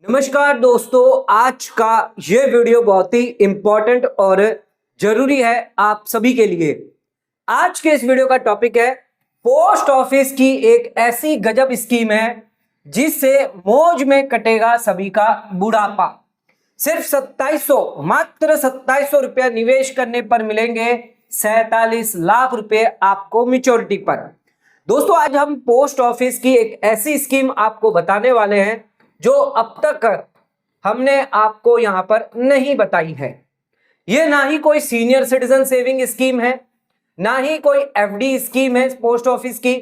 नमस्कार दोस्तों, आज का ये वीडियो बहुत ही इंपॉर्टेंट और जरूरी है आप सभी के लिए। आज के इस वीडियो का टॉपिक है पोस्ट ऑफिस की एक ऐसी गजब स्कीम है जिससे मौज में कटेगा सभी का बुढ़ापा। सिर्फ 2700, मात्र 2700 रुपया निवेश करने पर मिलेंगे 47 लाख रुपए आपको मैच्योरिटी पर। दोस्तों, आज हम पोस्ट ऑफिस की एक ऐसी स्कीम आपको बताने वाले हैं जो अब तक हमने आपको यहां पर नहीं बताई है। यह ना ही कोई सीनियर सिटीजन सेविंग स्कीम है, ना ही कोई एफडी स्कीम है पोस्ट ऑफिस की,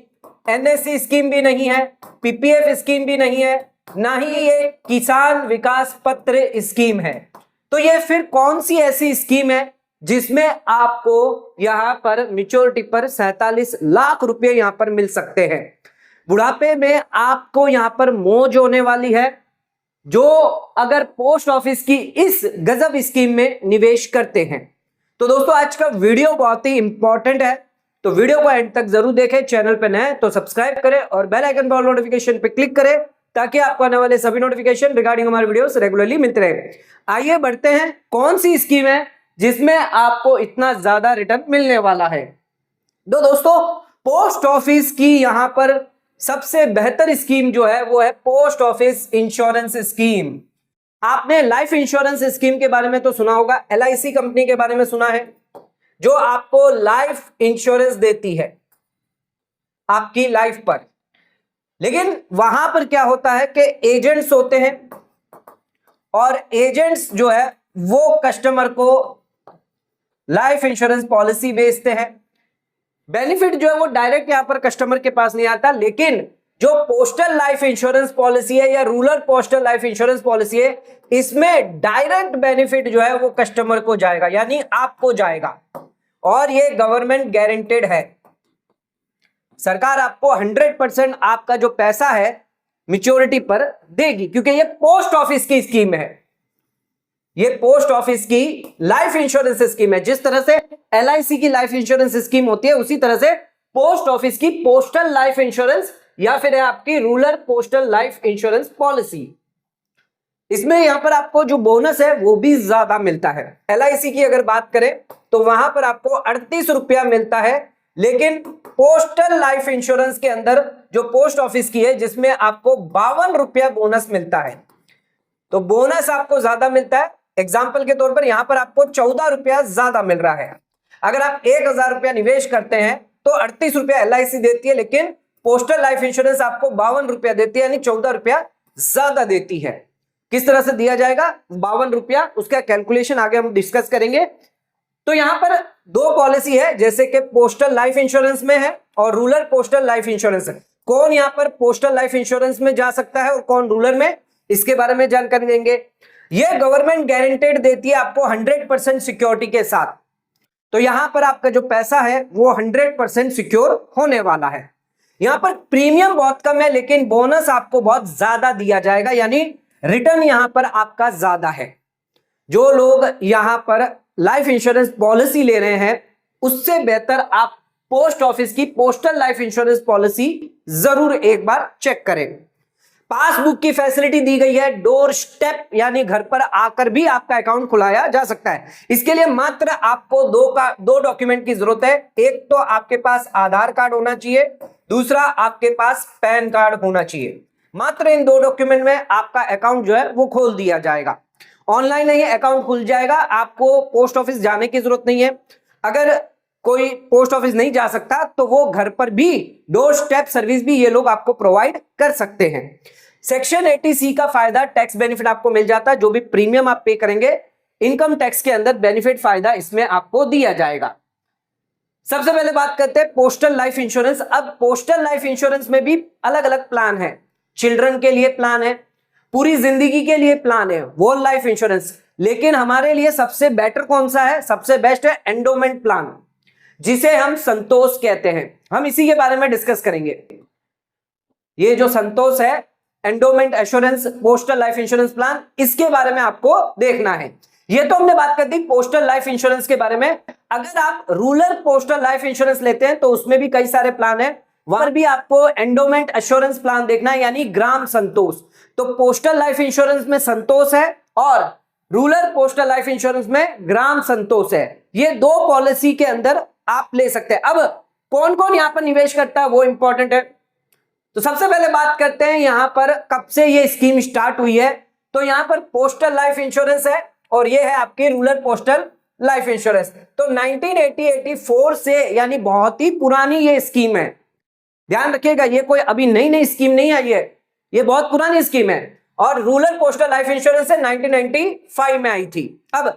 एनएससी स्कीम भी नहीं है, पीपीएफ स्कीम भी नहीं है, ना ही ये किसान विकास पत्र स्कीम है। तो ये फिर कौन सी ऐसी स्कीम है जिसमें आपको यहां पर मैच्योरिटी पर 47 लाख रुपए यहां पर मिल सकते हैं? बुढ़ापे में आपको यहां पर मौज होने वाली है जो अगर पोस्ट ऑफिस की इस गजब स्कीम में निवेश करते हैं। तो दोस्तों, आज का वीडियो बहुत ही इंपॉर्टेंट है, तो वीडियो को एंड तक जरूर देखें। चैनल पर नए हैं तो सब्सक्राइब करें और बेल आइकन पर नोटिफिकेशन पे क्लिक करें ताकि आपको आने वाले सभी नोटिफिकेशन रिगार्डिंग हमारे वीडियोस रेगुलरली मिलते रहे। आइए बढ़ते हैं, कौन सी स्कीम है जिसमें आपको इतना ज्यादा रिटर्न मिलने वाला है। तो दोस्तों, पोस्ट ऑफिस की यहां पर सबसे बेहतर स्कीम जो है वो है पोस्ट ऑफिस इंश्योरेंस स्कीम। आपने लाइफ इंश्योरेंस स्कीम के बारे में तो सुना होगा, एलआईसी कंपनी के बारे में सुना है, जो आपको लाइफ इंश्योरेंस देती है आपकी लाइफ पर। लेकिन वहां पर क्या होता है कि एजेंट्स होते हैं और एजेंट्स जो है वो कस्टमर को लाइफ इंश्योरेंस पॉलिसी बेचते हैं। बेनिफिट जो है वो डायरेक्ट यहां पर कस्टमर के पास नहीं आता, लेकिन जो पोस्टल लाइफ इंश्योरेंस पॉलिसी है या rural postal life insurance policy है, इसमें डायरेक्ट बेनिफिट जो है वो कस्टमर को जाएगा, यानी आपको जाएगा। और ये गवर्नमेंट गारंटेड है। सरकार आपको 100% आपका जो पैसा है मैच्योरिटी पर देगी, क्योंकि ये पोस्ट ऑफिस की स्कीम है। ये पोस्ट ऑफिस की लाइफ इंश्योरेंस स्कीम है। जिस तरह से एलआईसी की लाइफ इंश्योरेंस स्कीम होती है, उसी तरह से पोस्ट ऑफिस की पोस्टल लाइफ इंश्योरेंस या फिर है आपकी rural postal life insurance policy. इसमें यहां पर आपको जो बोनस है वो भी ज्यादा मिलता है। एलआईसी की अगर बात करें तो वहां पर आपको 38 रुपया मिलता है, लेकिन पोस्टल लाइफ इंश्योरेंस के अंदर जो पोस्ट ऑफिस की है जिसमें आपको 52 रुपया बोनस मिलता है। तो बोनस आपको ज्यादा मिलता है। एग्जाम्पल के तौर पर यहां पर आपको 14 रुपया ज्यादा मिल रहा है। अगर आप 1000 रुपया निवेश करते हैं तो 38 रुपया एलआईसी देती है, लेकिन पोस्टल लाइफ इंश्योरेंस आपको 52 रुपया देती है, यानी 14 रुपया ज्यादा देती है। किस तरह से दिया जाएगा 52 रुपया, उसका कैलकुलेशन आगे हम डिस्कस करेंगे। तो यहां पर दो पॉलिसी है, जैसे कि पोस्टल लाइफ इंश्योरेंस में है और रूरल पोस्टल लाइफ इंश्योरेंस है। कौन यहां पर पोस्टल लाइफ इंश्योरेंस में जा सकता है और कौन रूरल में, इसके बारे में जानकारी देंगे। यह गवर्नमेंट गारंटेड देती है आपको 100% सिक्योरिटी के साथ। तो यहां पर आपका जो पैसा है वो 100% सिक्योर होने वाला है। यहां पर प्रीमियम बहुत कम है, लेकिन बोनस आपको बहुत ज्यादा दिया जाएगा, यानी रिटर्न यहां पर आपका ज्यादा है। जो लोग यहां पर लाइफ इंश्योरेंस पॉलिसी ले रहे हैं उससे बेहतर आप पोस्ट ऑफिस की पोस्टल लाइफ इंश्योरेंस पॉलिसी जरूर एक बार चेक करें। पासबुक की फैसिलिटी दी गई है, डोर स्टेप यानी घर पर आकर भी आपका अकाउंट खुलाया जा सकता है। इसके लिए मात्र आपको दो डॉक्यूमेंट की जरूरत है। एक तो आपके पास आधार कार्ड होना चाहिए, दूसरा आपके पास पैन कार्ड होना चाहिए। मात्र इन दो डॉक्यूमेंट में आपका अकाउंट जो है वो खोल दिया जाएगा। ऑनलाइन ही अकाउंट खुल जाएगा, आपको पोस्ट ऑफिस जाने की जरूरत नहीं है। अगर कोई पोस्ट ऑफिस नहीं जा सकता तो वो घर पर भी डोर स्टेप सर्विस भी ये लोग आपको प्रोवाइड कर सकते हैं। सेक्शन 80C का फायदा टैक्स बेनिफिट आपको मिल जाता है। जो भी प्रीमियम आप पे करेंगे इनकम टैक्स के अंदर बेनिफिट फायदा इसमें आपको दिया जाएगा। सबसे पहले बात करते हैं पोस्टल लाइफ इंश्योरेंस। अब पोस्टल लाइफ इंश्योरेंस में भी अलग अलग प्लान है। चिल्ड्रन के लिए प्लान है, पूरी जिंदगी के लिए प्लान है, वो लाइफ इंश्योरेंस। लेकिन हमारे लिए सबसे बेटर कौन सा है, सबसे बेस्ट है एंडोमेंट प्लान, जिसे हम संतोष कहते हैं। हम इसी के बारे में डिस्कस करेंगे। ये जो संतोष है, endowment assurance postal life insurance plan, इसके बारे में आपको देखना है। ये तो हमने बात कर दी पोस्टल लाइफ इंश्योरेंस के बारे में। अगर आप रूरल पोस्टल लाइफ इंश्योरेंस लेते हैं तो उसमें भी कई सारे प्लान है, वहां भी आपको एंडोमेंट एश्योरेंस प्लान देखना है, यानी ग्राम संतोष। तो पोस्टल लाइफ इंश्योरेंस में संतोष है और रूरल पोस्टल लाइफ इंश्योरेंस में ग्राम संतोष है। ये दो पॉलिसी के अंदर आप ले सकते हैं। अब कौन कौन यहां पर निवेश करता है वो इंपॉर्टेंट है। तो सबसे पहले बात करते हैं यहां पर कब से ये स्कीम स्टार्ट हुई है। तो यहां पर पोस्टल लाइफ इंश्योरेंस है और ये है आपकी रूरल पोस्टल लाइफ इंश्योरेंस। तो 1980-84 से यानी बहुत ही पुरानी ये स्कीम है। ध्यान रखिएगा, ये कोई अभी नई नई स्कीम नहीं आई है, ये बहुत पुरानी स्कीम है। और रूरल पोस्टल लाइफ इंश्योरेंस 1995 में आई थी। अब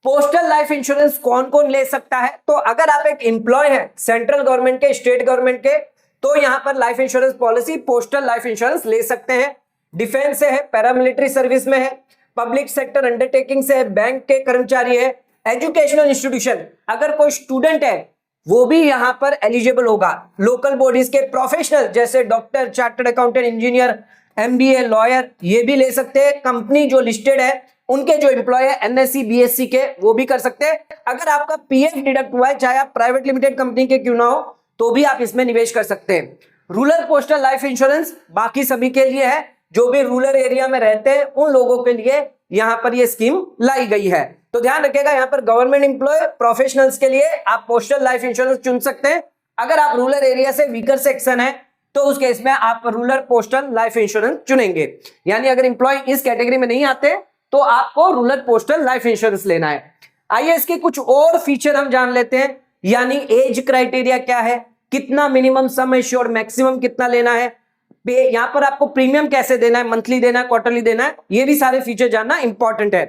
पोस्टल लाइफ इंश्योरेंस कौन कौन ले सकता है। तो अगर आप एक एम्प्लॉय हैं सेंट्रल गवर्नमेंट के, स्टेट गवर्नमेंट के, तो यहां पर life insurance policy postal life insurance ले सकते हैं। डिफेंस से है, पैरामिलिट्री सर्विस में है, पब्लिक सेक्टर अंडरटेकिंग से है, बैंक के कर्मचारी है, एजुकेशनल इंस्टीट्यूशन, अगर कोई स्टूडेंट है वो भी यहां पर एलिजिबल होगा। लोकल बॉडीज के प्रोफेशनल जैसे doctor, chartered accountant, engineer, MBA, lawyer, ये भी ले सकते हैं। कंपनी जो लिस्टेड है उनके जो एम्प्लॉय है एनएससी, बीएससी के, वो भी कर सकते हैं। अगर आपका पीएफ डिडक्ट हुआ है, चाहे आप प्राइवेट लिमिटेड कंपनी के क्यों ना हो, तो भी आप इसमें निवेश कर सकते हैं। रूरल पोस्टल लाइफ इंश्योरेंस बाकी सभी के लिए है, जो भी रूरल एरिया में रहते हैं उन लोगों के लिए यहां पर यह स्कीम लाई गई है। तो ध्यान रखिएगा, यहां पर गवर्नमेंट एम्प्लॉय प्रोफेशनल्स के लिए आप पोस्टल लाइफ इंश्योरेंस चुन सकते हैं। अगर आप रूरल एरिया से वीकर सेक्शन है तो उस केस में आप रूरल पोस्टल लाइफ इंश्योरेंस चुनेंगे। यानी अगर एम्प्लॉय इस कैटेगरी में नहीं आते तो आपको रूरल पोस्टल लाइफ इंश्योरेंस लेना है। आइए इसके कुछ और फीचर हम जान लेते हैं। यानी एज क्राइटेरिया क्या है, कितना मिनिमम सम एश्योर्ड, मैक्सिमम कितना लेना है, यहां पर आपको प्रीमियम कैसे देना है, मंथली देना है, क्वार्टरली देना है, ये भी सारे फीचर जानना इंपॉर्टेंट है।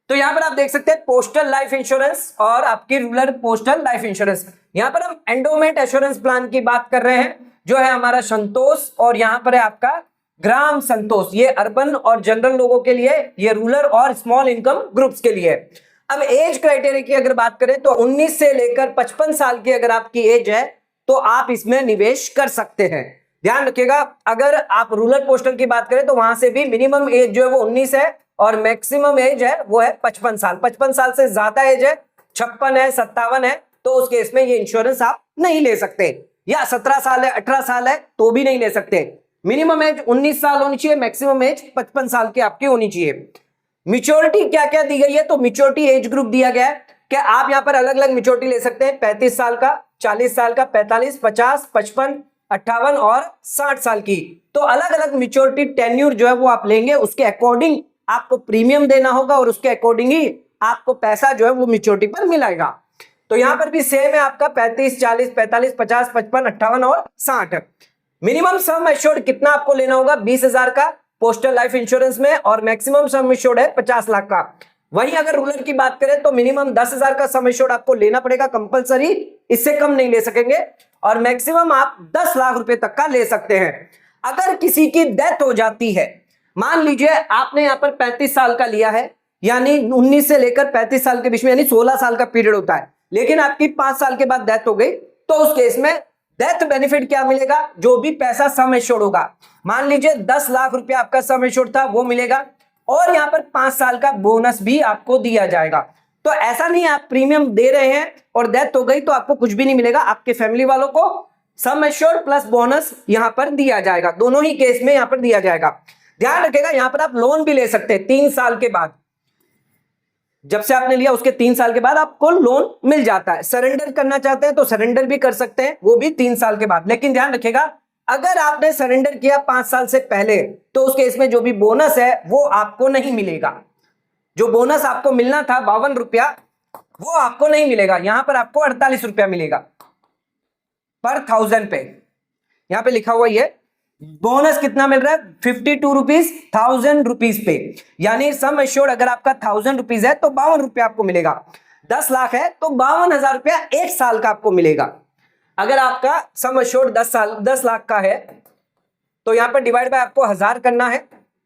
तो यहां पर आप देख सकते हैं पोस्टल लाइफ इंश्योरेंस और आपकी रूरल पोस्टल लाइफ इंश्योरेंस। यहां पर हम एंडोमेंट एश्योरेंस प्लान की बात कर रहे हैं, जो है हमारा संतोष, और यहां पर है आपका ग्राम संतोष। ये अर्बन और जनरल लोगों के लिए, ये रूरल और स्मॉल इनकम ग्रुप्स के लिए। अब एज क्राइटेरिया की अगर बात करें तो 19 से लेकर 55 साल की अगर आपकी एज है तो आप इसमें निवेश कर सकते हैं। ध्यान रखिएगा, अगर आप रूरल पोस्टल की बात करें तो वहां से भी मिनिमम एज जो है वो 19 है और मैक्सिमम एज है वो है 55 साल। 55 साल से ज्यादा एज है, 56 है, 57 है, तो उस केस में ये इंश्योरेंस आप नहीं ले सकते। या 17 साल है, 18 साल है तो भी नहीं ले सकते। मिनिमम एज 19 साल होनी चाहिए, मैक्सिमम एज 55 साल की आपकी होनी चाहिए। मैच्योरिटी क्या क्या दी गई है, तो मैच्योरिटी एज ग्रुप दिया गया है कि आप यहां पर अलग अलग मैच्योरिटी ले सकते हैं। 35 साल का, 40 साल का, 45, 50, 55, 58 और 60 साल की। तो अलग अलग मैच्योरिटी टेन्यूर जो है वो आप लेंगे, उसके अकॉर्डिंग आपको प्रीमियम देना होगा और उसके अकॉर्डिंग ही आपको पैसा जो है वो मैच्योरिटी पर मिलेगा। तो यहां पर भी सेम है आपका 35, 40, 45, 50, 55, 58 और 60। मिनिमम सम एश्योर्ड कितना आपको लेना होगा, 20,000 का पोस्टल लाइफ इंश्योरेंस में, और मैक्सिमम सम एश्योर्ड है 50 लाख का। वहीं अगर रूरल की बात करें तो मिनिमम 10,000 का सम एश्योर्ड आपको लेना पड़ेगा कंपलसरी, इससे कम नहीं ले सकेंगे, और मैक्सिमम आप 10 लाख रुपए तक का ले सकते हैं। अगर किसी की डेथ हो जाती है, मान लीजिए आपने यहां पर 35 साल का लिया है, यानी 19 से लेकर 35 साल के बीच में, यानी 16 साल का पीरियड होता है, लेकिन आपकी 5 साल के बाद डेथ हो गई, तो उस केस में डेथ बेनिफिट क्या मिलेगा, जो भी पैसा सम एश्योर्ड होगा, मान लीजिए 10 लाख रुपया आपका सम एश्योर्ड था, वो मिलेगा, और यहां पर 5 साल का बोनस भी आपको दिया जाएगा। तो ऐसा नहीं आप प्रीमियम दे रहे हैं और डेथ हो गई तो आपको कुछ भी नहीं मिलेगा, आपके फैमिली वालों को सम एश्योर्ड प्लस बोनस यहां पर दिया जाएगा, दोनों ही केस में यहां पर दिया जाएगा। ध्यान रखिएगा, यहां पर आप लोन भी ले सकते हैं 3 साल के बाद, जब से आपने लिया उसके 3 साल के बाद आपको लोन मिल जाता है। सरेंडर करना चाहते हैं तो सरेंडर भी कर सकते हैं, वो भी 3 साल के बाद। लेकिन ध्यान रखिएगा, अगर आपने सरेंडर किया 5 साल से पहले तो उस केस में जो भी बोनस है वो आपको नहीं मिलेगा। जो बोनस आपको मिलना था 52 रुपया, वो आपको नहीं मिलेगा, यहां पर आपको 48 रुपया मिलेगा पर 1000 पे। यहां पे लिखा हुआ ये बोनस कितना मिल रहा है, 52 रुपीज 1000 रुपीज पे। यानी सम एश्योर्ड अगर आपका 1000 रुपीज है तो 52 रुपया आपको मिलेगा। 10 लाख है तो 52,000 रुपया 1 साल का आपको मिलेगा। अगर आपका सम एश्योर्ड 10 लाख का है तो यहां पर डिवाइड बाय आपको 1000 करना है,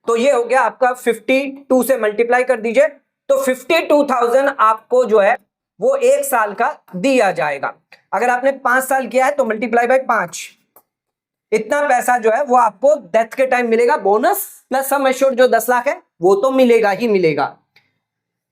तो ये हो गया आपका 52 से मल्टीप्लाई कर दीजिए, तो 52,000 आपको जो है वो 1 साल का दिया जाएगा। अगर आपने 5 साल किया है तो मल्टीप्लाई बाय 5, इतना पैसा जो है वो आपको डेथ के टाइम मिलेगा, बोनस प्लस सम एश्योर्ड जो 10 लाख है वो तो मिलेगा ही मिलेगा।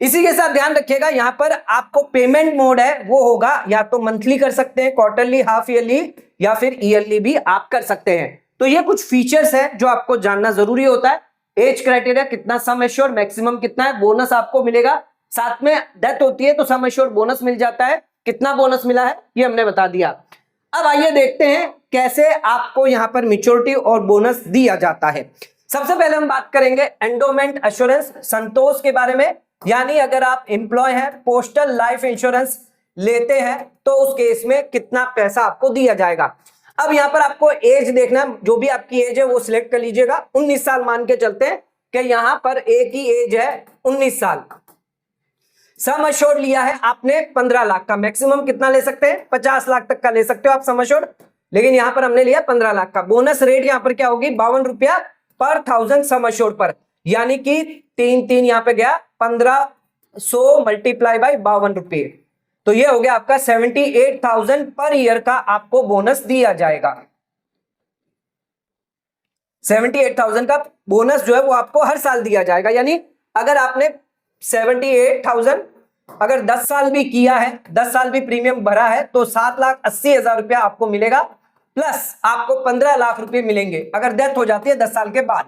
इसी के साथ ध्यान रखिएगा, यहां पर आपको पेमेंट मोड है वो होगा या तो मंथली कर सकते हैं, क्वार्टरली, हाफ ईयरली या फिर ईयरली भी आप कर सकते हैं। तो ये कुछ फीचर्स हैं जो आपको जानना जरूरी होता है एज क्राइटेरिया कितना, सम एश्योर्ड मैक्सिमम कितना है, बोनस आपको मिलेगा, साथ में डेथ होती है तो सम एश्योर्ड बोनस मिल जाता है, कितना बोनस मिला है ये हमने बता दिया। अब आइए देखते हैं कैसे आपको यहां पर मैच्योरिटी और बोनस दिया जाता है। सबसे पहले हम बात करेंगे एंडोमेंट एश्योरेंस संतोष के बारे में, यानी अगर आप एम्प्लॉय हैं, पोस्टल लाइफ इंश्योरेंस लेते हैं तो उस केस में कितना पैसा आपको दिया जाएगा। अब यहां पर आपको एज देखना, जो भी आपकी एज है वो सिलेक्ट कर लीजिएगा। 19 साल मान के चलते हैं कि यहां पर एक ही एज है 19 साल। सम एश्योर्ड लिया है आपने 15 लाख का, मैक्सिमम कितना ले सकते हैं 50 लाख तक का ले सकते हो आप सम एश्योर्ड, लेकिन यहां पर हमने लिया 15 लाख का। बोनस रेट यहां पर क्या होगी 52 रुपया पर 1000 सम एश्योर्ड पर, यानी कि 3 यहां पे गया 1500 मल्टीप्लाई बाई 52 रुपये, तो ये हो गया आपका 78,000 पर ईयर का आपको बोनस दिया जाएगा। 78,000 का बोनस जो है वो आपको हर साल दिया जाएगा, यानी अगर आपने 78,000 अगर 10 साल भी किया है, 10 साल भी प्रीमियम भरा है तो 7,80,000 रुपया आपको मिलेगा, प्लस आपको 15 लाख रुपए मिलेंगे अगर डेथ हो जाती है 10 साल के बाद।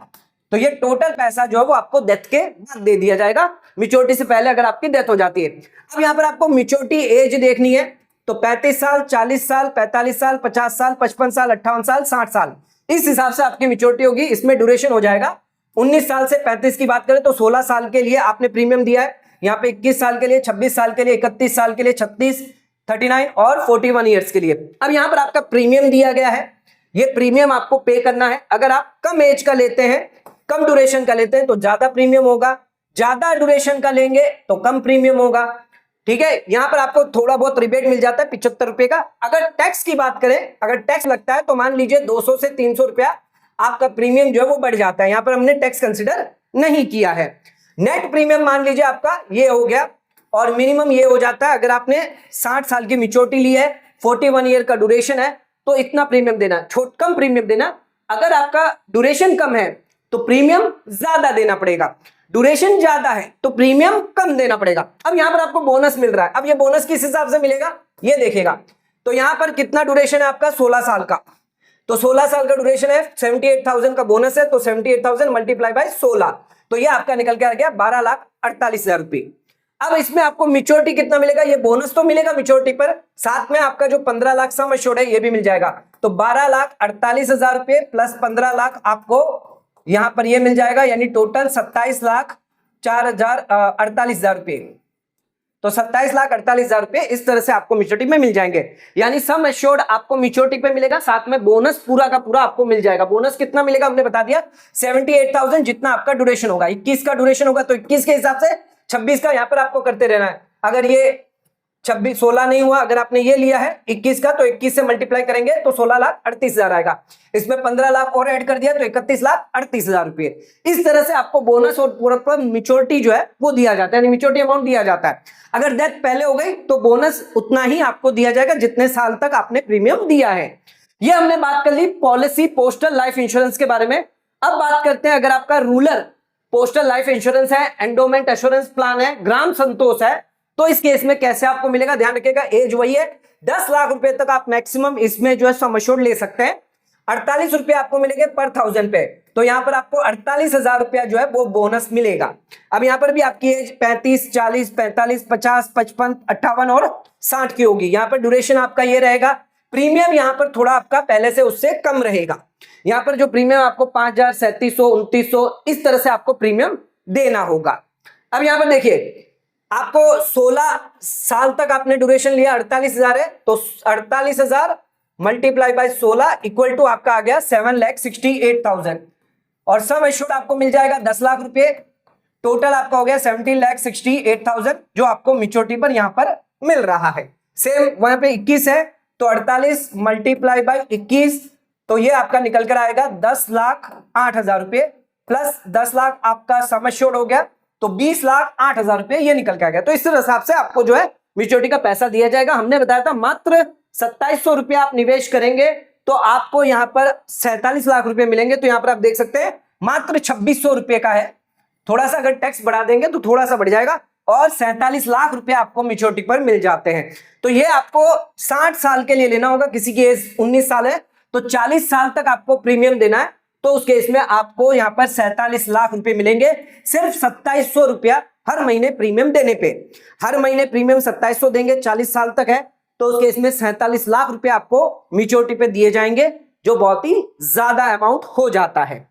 तो ये टोटल पैसा जो है वो आपको डेथ के बाद दे दिया जाएगा, मैच्योरिटी से पहले अगर आपकी डेथ हो जाती है। अब यहां पर आपको मैच्योरिटी एज देखनी है तो 35 साल, 40 साल, 45 साल, 50 साल, 55 साल, 58 साल, 60 साल, इस हिसाब से आपकी मैच्योरिटी होगी। इसमें ड्यूरेशन हो जाएगा 19 साल से 35 की बात करें तो 16 साल के लिए आपने प्रीमियम दिया है, यहाँ पे 21 साल के लिए, 26 साल के लिए, 31 साल के लिए, 36, 39 और 41 ईयर्स के लिए। अब यहां पर आपका प्रीमियम दिया गया है, ये प्रीमियम आपको पे करना है। अगर आप कम एज का लेते हैं, कम ड्यूरेशन का लेते हैं तो ज्यादा प्रीमियम होगा, ज्यादा ड्यूरेशन का लेंगे तो कम प्रीमियम होगा, ठीक है। यहां पर आपको थोड़ा बहुत रिबेट मिल जाता है 75 रुपए का। अगर टैक्स की बात करें, अगर टैक्स लगता है तो मान लीजिए 200 से 300 रुपया आपका प्रीमियम जो है वो बढ़ जाता है, यहां पर हमने टैक्स कंसिडर नहीं किया है। नेट प्रीमियम मान लीजिए आपका ये हो गया, और मिनिमम ये हो जाता है अगर आपने 60 साल की मैच्योरिटी ली है, 41 ईयर का ड्यूरेशन है तो इतना प्रीमियम देना, कम प्रीमियम देना। अगर आपका ड्यूरेशन कम है तो प्रीमियम ज्यादा देना पड़ेगा, ड्यूरेशन ज्यादा है तो प्रीमियम कम देना पड़ेगा। अब यहां पर आपको बोनस मिल रहा है, अब ये बोनस किस हिसाब से मिलेगा ये देखेगा। तो यहां पर कितना ड्यूरेशन है आपका 16 साल का, तो 16 साल का ड्यूरेशन है, 78,000 का बोनस है तो 78,000 मल्टीप्लाई बाय 16, तो ये आपका निकल के आ गया 12,48,000 रुपए। अब इसमें आपको मैच्योरिटी कितना मिलेगा, ये बोनस तो मिलेगा मैच्योरिटी पर, साथ में आपका जो 15 लाख सम एश्योर्ड है ये भी मिल जाएगा, तो 12,48,000 रुपए प्लस 15 लाख आपको यहां पर ये मिल जाएगा, यानी टोटल 27,04,48,000 रुपए। तो 27,48,000 रुपए इस तरह से आपको मैच्योरिटी में मिल जाएंगे, यानी सम एश्योर्ड आपको मैच्योरिटी पे मिलेगा, साथ में बोनस पूरा का पूरा आपको मिल जाएगा। बोनस कितना मिलेगा हमने बता दिया 78,000, जितना आपका ड्यूरेशन होगा, 21 का ड्यूरेशन होगा तो 21 के हिसाब से 26 का यहां पर आपको करते रहना है। अगर ये 16 नहीं हुआ, अगर आपने ये लिया है 21 का तो 21 से मल्टीप्लाई करेंगे तो 16,38,000 आएगा, इसमें 15 लाख और ऐड कर दिया तो 31,38,000 रुपए। इस तरह से आपको बोनस और पूरा मैच्योरिटी जो है वो दिया जाता है, मैच्योरिटी अमाउंट दिया जाता है। अगर डेथ पहले हो गई तो बोनस उतना ही आपको दिया जाएगा जितने साल तक आपने प्रीमियम दिया है। ये हमने बात कर ली पॉलिसी पोस्टल लाइफ इंश्योरेंस के बारे में। अब बात करते हैं अगर आपका रूरल पोस्टल लाइफ इंश्योरेंस है, एंडोमेंट एश्योरेंस प्लान है, ग्राम संतोष है, तो इस केस में कैसे आपको मिलेगा ध्यान रखिएगा। एज वही है, 10 लाख रुपए तक आप मैक्सिमम इसमें जो है सम एश्योर्ड ले सकते हैं। 48 रुपए आपको मिलेंगे पर 1000 पे, तो यहां पर आपको 48,000 रुपया जो है वो बोनस मिलेगा। अब यहां पर भी आपकी एज 35, 40, 45, 50, 55, 58 और 60 की होगी। यहां पर ड्यूरेशन आपका ये रहेगा। प्रीमियम यहां पर थोड़ा आपका पहले से उससे कम रहेगा, यहां पर जो प्रीमियम आपको 5,000, 3700, 2900 इस तरह से आपको प्रीमियम देना होगा। अब यहां पर देखिए आपको 16 साल तक आपने ड्यूरेशन लिया, 48,000 है तो 48,000 मल्टीप्लाई बाय 16 इक्वल टू आपका आ गया 7,68,000, और सम एश्योर्ड आपको मिल जाएगा 10 लाख रुपए। टोटल आपका हो गया 17,68,000 जो आपको मैच्योरिटी पर यहां पर मिल रहा है। सेम वहां पे 21 है तो 48 मल्टीप्लाई बाय 21, तो ये आपका निकल कर आएगा 10,08,000 रुपए प्लस 10 लाख आपका सम एश्योर्ड हो गया तो 20,08,000 रुपए ये निकल के आ गया। तो इस हिसाब से आपको जो है मैच्योरिटी का पैसा दिया जाएगा। हमने बताया था मात्र 2700 रुपए आप निवेश करेंगे तो आपको यहां पर 47 लाख रुपए मिलेंगे। तो यहां पर आप देख सकते हैं मात्र 2600 रुपए का है, थोड़ा सा अगर टैक्स बढ़ा देंगे तो थोड़ा सा बढ़ जाएगा, और 47 लाख रुपए आपको मैच्योरिटी पर मिल जाते हैं। तो ये आपको 60 साल के लिए लेना होगा, किसी की एज 19 साल है तो 40 साल तक आपको प्रीमियम देना है, तो उस केस में आपको यहां पर 47 लाख रुपए मिलेंगे सिर्फ 2700 रुपया हर महीने प्रीमियम देने पे। हर महीने प्रीमियम 2700 देंगे, 40 साल तक है, तो उस केस में 47 लाख रुपए आपको मैच्योरिटी पे दिए जाएंगे, जो बहुत ही ज्यादा अमाउंट हो जाता है।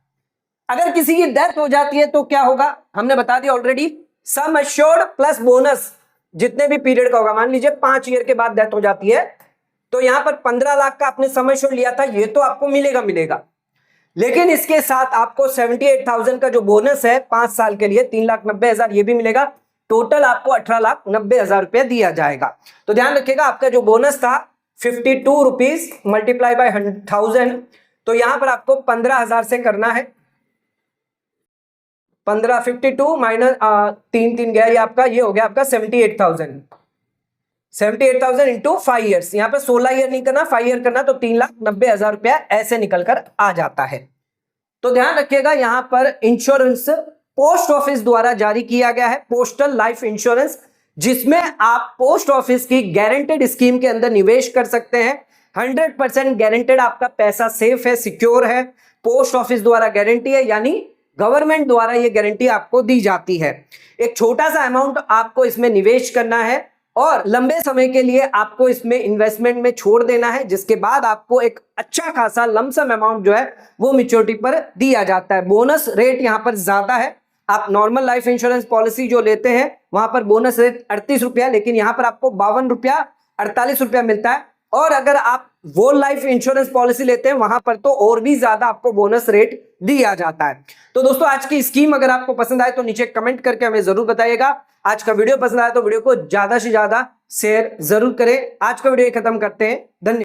अगर किसी की डेथ हो जाती है तो क्या होगा, हमने बता दिया already, sum assured plus bonus जितने भी पीरियड का होगा। मान लीजिए 5 ईयर के बाद डेथ हो जाती है, तो यहां पर 15 लाख का आपने सम एश्योर्ड लिया था, ये तो आपको मिलेगा, लेकिन इसके साथ आपको 78,000 का जो बोनस है 5 साल के लिए 3,90,000 ये भी मिलेगा। टोटल आपको 18,90,000 रुपया दिया जाएगा। तो ध्यान रखिएगा, आपका जो बोनस था 52 रुपीज मल्टीप्लाई बाय 1000, तो यहां पर आपको 15,000 से करना है। 52 माइनस 3 गया, ये आपका ये हो गया आपका 78,000 इंटू 5 ईयर्स। यहां पर 16 ईयर नहीं करना, 5 ईयर करना, तो 3,90,000 रुपया ऐसे निकलकर आ जाता है। तो ध्यान रखिएगा, यहां पर इंश्योरेंस पोस्ट ऑफिस द्वारा जारी किया गया है, पोस्टल लाइफ इंश्योरेंस, जिसमें आप पोस्ट ऑफिस की गारंटेड स्कीम के अंदर निवेश कर सकते हैं। 100% गारंटेड, आपका पैसा सेफ है, सिक्योर है, पोस्ट ऑफिस द्वारा गारंटी है, यानी गवर्नमेंट द्वारा यह गारंटी आपको दी जाती है। एक छोटा सा अमाउंट आपको इसमें निवेश करना है और लंबे समय के लिए आपको इसमें इन्वेस्टमेंट में छोड़ देना है, जिसके बाद आपको एक अच्छा खासा लमसम अमाउंट जो है वो मैच्योरिटी पर दिया जाता है। बोनस रेट यहां पर ज्यादा है। आप नॉर्मल लाइफ इंश्योरेंस पॉलिसी जो लेते हैं वहां पर बोनस रेट 38 रुपया, लेकिन यहां पर आपको 52 रुपया 48 रुपया मिलता है। और अगर आप वो लाइफ इंश्योरेंस पॉलिसी लेते हैं वहां पर तो और भी ज्यादा आपको बोनस रेट दिया जाता है। तो दोस्तों, आज की स्कीम अगर आपको पसंद आए तो नीचे कमेंट करके हमें जरूर बताइएगा। आज का वीडियो पसंद आया तो वीडियो को ज्यादा से ज्यादा शेयर जरूर करें। आज का वीडियो खत्म करते हैं, धन्यवाद।